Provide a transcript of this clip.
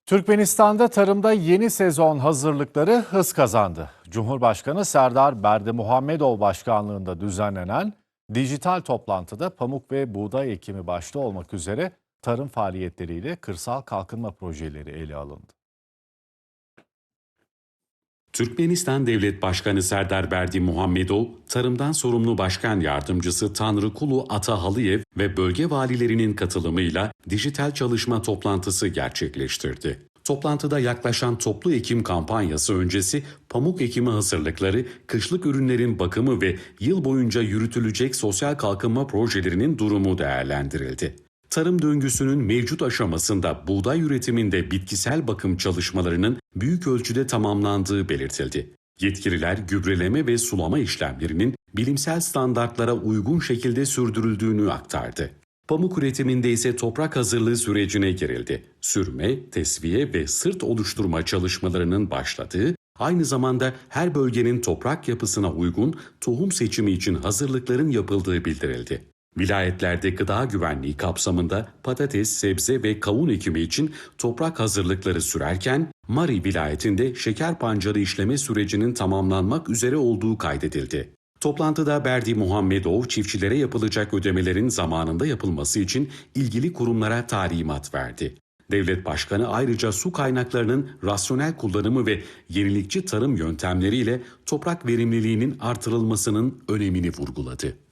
Türkmenistan'da tarımda yeni sezon hazırlıkları hız kazandı. Cumhurbaşkanı Serdar Berdimuhamedov başkanlığında düzenlenen dijital toplantıda pamuk ve buğday ekimi başta olmak üzere tarım faaliyetleriyle kırsal kalkınma projeleri ele alındı. Türkmenistan Devlet Başkanı Serdar Berdimuhamedov, tarımdan sorumlu başkan yardımcısı Tanrıkulu Atahalıyev ve bölge valilerinin katılımıyla dijital çalışma toplantısı gerçekleştirdi. Toplantıda yaklaşan toplu ekim kampanyası öncesi pamuk ekimi hazırlıkları, kışlık ürünlerin bakımı ve yıl boyunca yürütülecek sosyal kalkınma projelerinin durumu değerlendirildi. Tarım döngüsünün mevcut aşamasında buğday üretiminde bitkisel bakım çalışmalarının büyük ölçüde tamamlandığı belirtildi. Yetkililer gübreleme ve sulama işlemlerinin bilimsel standartlara uygun şekilde sürdürüldüğünü aktardı. Pamuk üretiminde ise toprak hazırlığı sürecine girildi. Sürme, tesviye ve sırt oluşturma çalışmalarının başladığı, aynı zamanda her bölgenin toprak yapısına uygun tohum seçimi için hazırlıkların yapıldığı bildirildi. Vilayetlerde gıda güvenliği kapsamında patates, sebze ve kavun ekimi için toprak hazırlıkları sürerken, Mari vilayetinde şeker pancarı işleme sürecinin tamamlanmak üzere olduğu kaydedildi. Toplantıda Berdimuhamedov, çiftçilere yapılacak ödemelerin zamanında yapılması için ilgili kurumlara talimat verdi. Devlet Başkanı ayrıca su kaynaklarının rasyonel kullanımı ve yenilikçi tarım yöntemleriyle toprak verimliliğinin artırılmasının önemini vurguladı.